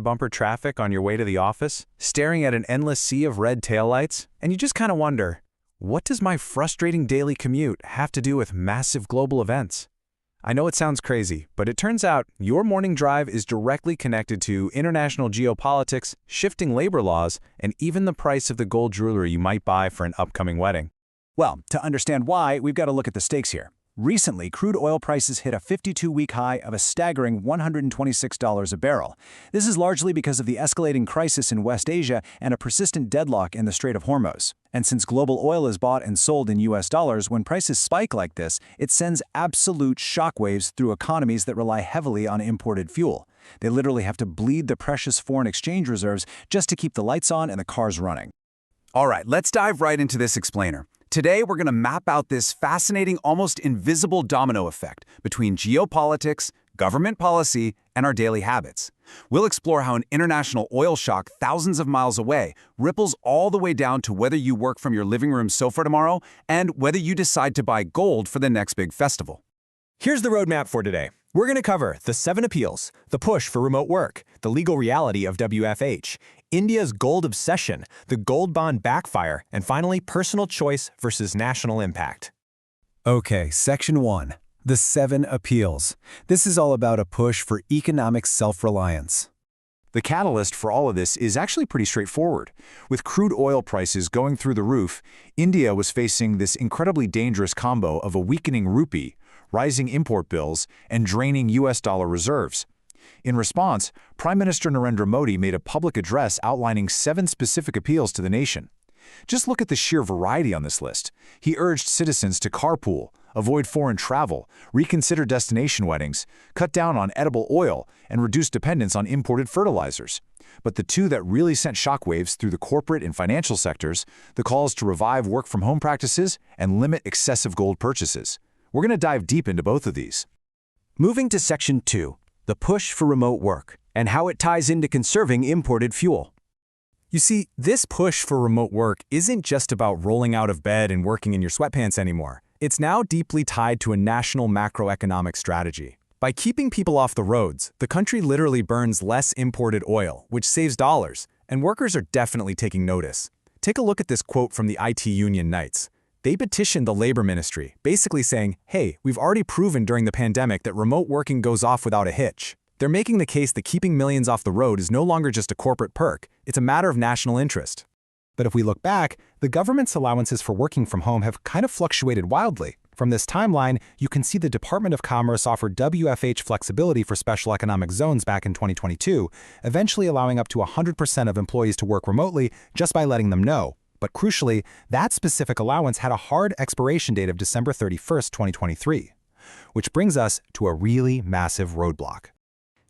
bumper traffic on your way to the office, staring at an endless sea of red taillights, and you just kind of wonder, what does my frustrating daily commute have to do with massive global events? I know it sounds crazy, but it turns out your morning drive is directly connected to international geopolitics, shifting labor laws, and even the price of the gold jewelry you might buy for an upcoming wedding. Well, to understand why, we've got to look at the stakes here. Recently, crude oil prices hit a 52-week high of a staggering $126 a barrel. This is largely because of the escalating crisis in West Asia and a persistent deadlock in the Strait of Hormuz. And since global oil is bought and sold in US dollars, when prices spike like this, it sends absolute shockwaves through economies that rely heavily on imported fuel. They literally have to bleed the precious foreign exchange reserves just to keep the lights on and the cars running. All right, let's dive right into this explainer. Today, we're going to map out this fascinating, almost invisible domino effect between geopolitics, government policy, and our daily habits. We'll explore how an international oil shock thousands of miles away ripples all the way down to whether you work from your living room sofa tomorrow and whether you decide to buy gold for the next big festival. Here's the roadmap for today. We're going to cover the 7 appeals, the push for remote work, the legal reality of WFH, India's gold obsession, the gold bond backfire, and finally, personal choice versus national impact. Okay, Section 1. The 7 appeals. This is all about a push for economic self-reliance. The catalyst for all of this is actually pretty straightforward. With crude oil prices going through the roof, India was facing this incredibly dangerous combo of a weakening rupee, rising import bills, and draining US dollar reserves. In response, Prime Minister Narendra Modi made a public address outlining 7 specific appeals to the nation. Just look at the sheer variety on this list. He urged citizens to carpool, avoid foreign travel, reconsider destination weddings, cut down on edible oil, and reduce dependence on imported fertilizers. But the 2 that really sent shockwaves through the corporate and financial sectors, the calls to revive work-from-home practices and limit excessive gold purchases. We're going to dive deep into both of these. Moving to Section 2, the push for remote work, and how it ties into conserving imported fuel. You see, this push for remote work isn't just about rolling out of bed and working in your sweatpants anymore. It's now deeply tied to a national macroeconomic strategy. By keeping people off the roads, the country literally burns less imported oil, which saves dollars, and workers are definitely taking notice. Take a look at this quote from the IT union Knights. They petitioned the labor ministry, basically saying, hey, we've already proven during the pandemic that remote working goes off without a hitch. They're making the case that keeping millions off the road is no longer just a corporate perk, it's a matter of national interest. But if we look back, the government's allowances for working from home have kind of fluctuated wildly. From this timeline, you can see the Department of Commerce offered WFH flexibility for special economic zones back in 2022, eventually allowing up to 100% of employees to work remotely just by letting them know. But crucially, that specific allowance had a hard expiration date of December 31st, 2023. Which brings us to a really massive roadblock.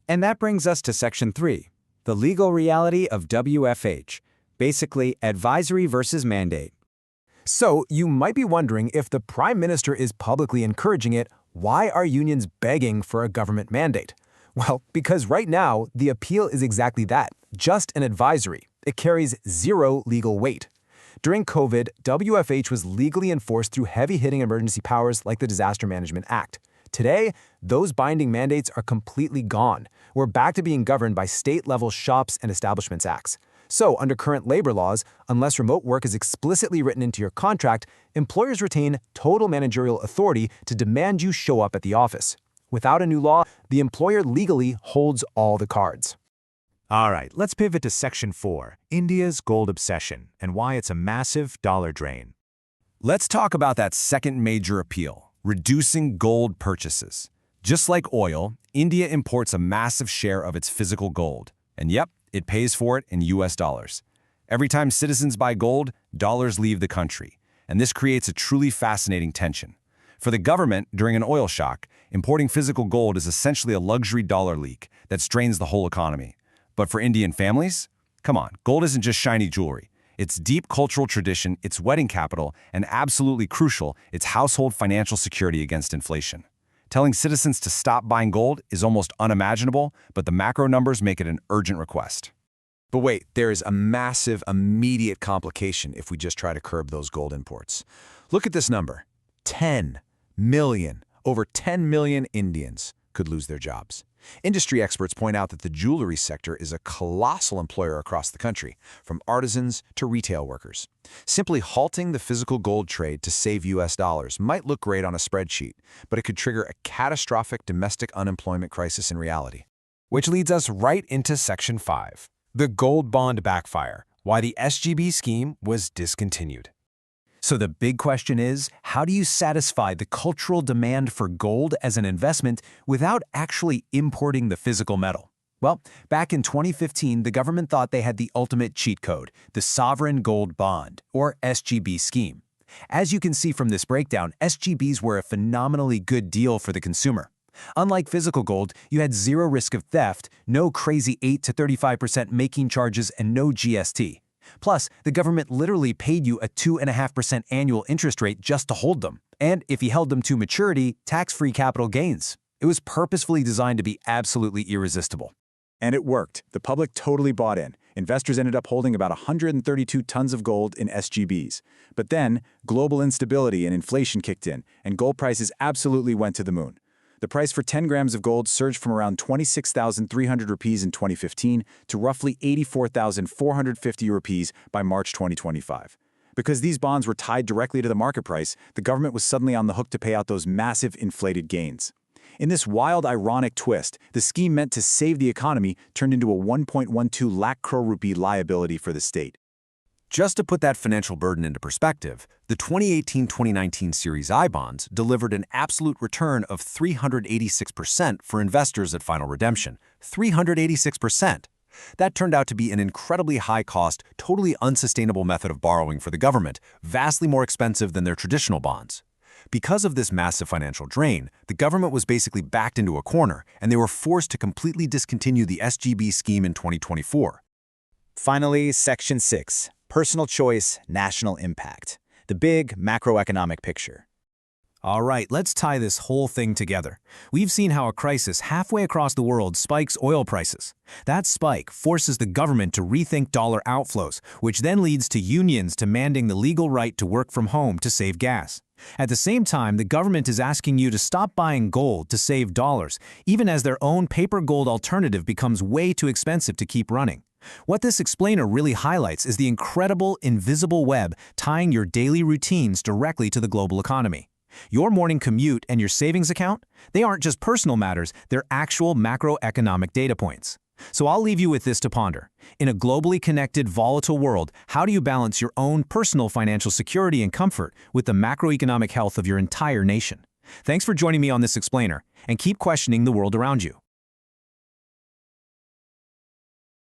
And that brings us to Section 3, the legal reality of WFH, basically advisory versus mandate. So, you might be wondering, if the Prime Minister is publicly encouraging it, why are unions begging for a government mandate? Well, because right now, the appeal is exactly that, just an advisory. It carries 0 legal weight. During COVID, WFH was legally enforced through heavy-hitting emergency powers like the Disaster Management Act. Today, those binding mandates are completely gone. We're back to being governed by state-level Shops and Establishments Acts. So, under current labor laws, unless remote work is explicitly written into your contract, employers retain total managerial authority to demand you show up at the office. Without a new law, the employer legally holds all the cards. All right, let's pivot to Section 4, India's gold obsession, and why it's a massive dollar drain. Let's talk about that second major appeal, reducing gold purchases. Just like oil, India imports a massive share of its physical gold. And yep, it pays for it in US dollars. Every time citizens buy gold, dollars leave the country. And this creates a truly fascinating tension. For the government, during an oil shock, importing physical gold is essentially a luxury dollar leak that strains the whole economy. But for Indian families, come on, gold isn't just shiny jewelry. It's deep cultural tradition, it's wedding capital, and absolutely crucial, it's household financial security against inflation. Telling citizens to stop buying gold is almost unimaginable, but the macro numbers make it an urgent request. But wait, there is a massive, immediate complication if we just try to curb those gold imports. Look at this number, 10 million. Over 10 million Indians could lose their jobs. Industry experts point out that the jewelry sector is a colossal employer across the country, from artisans to retail workers. Simply halting the physical gold trade to save US dollars might look great on a spreadsheet, but it could trigger a catastrophic domestic unemployment crisis in reality. Which leads us right into Section 5, the gold bond backfire, why the SGB scheme was discontinued. So the big question is, how do you satisfy the cultural demand for gold as an investment without actually importing the physical metal? Well, back in 2015, the government thought they had the ultimate cheat code, the Sovereign Gold Bond, or SGB scheme. As you can see from this breakdown, SGBs were a phenomenally good deal for the consumer. Unlike physical gold, you had zero risk of theft, no crazy 8 to 35% making charges, and no GST. Plus, the government literally paid you a 2.5% annual interest rate just to hold them. And if you held them to maturity, tax-free capital gains. It was purposefully designed to be absolutely irresistible. And it worked. The public totally bought in. Investors ended up holding about 132 tons of gold in SGBs. But then, global instability and inflation kicked in, and gold prices absolutely went to the moon. The price for 10 grams of gold surged from around 26,300 rupees in 2015 to roughly 84,450 rupees by March 2025. Because these bonds were tied directly to the market price, the government was suddenly on the hook to pay out those massive inflated gains. In this wild, ironic twist, the scheme meant to save the economy turned into a 1.12 lakh crore rupee liability for the state. Just to put that financial burden into perspective, the 2018-2019 Series I bonds delivered an absolute return of 386% for investors at final redemption. 386%. That turned out to be an incredibly high-cost, totally unsustainable method of borrowing for the government, vastly more expensive than their traditional bonds. Because of this massive financial drain, the government was basically backed into a corner, and they were forced to completely discontinue the SGB scheme in 2024. Finally, Section 6. Personal choice, national impact. The big macroeconomic picture. All right, let's tie this whole thing together. We've seen how a crisis halfway across the world spikes oil prices. That spike forces the government to rethink dollar outflows, which then leads to unions demanding the legal right to work from home to save gas. At the same time, the government is asking you to stop buying gold to save dollars, even as their own paper gold alternative becomes way too expensive to keep running. What this explainer really highlights is the incredible invisible web tying your daily routines directly to the global economy. Your morning commute and your savings account, they aren't just personal matters, they're actual macroeconomic data points. So I'll leave you with this to ponder. In a globally connected, volatile world, how do you balance your own personal financial security and comfort with the macroeconomic health of your entire nation? Thanks for joining me on this explainer, and keep questioning the world around you.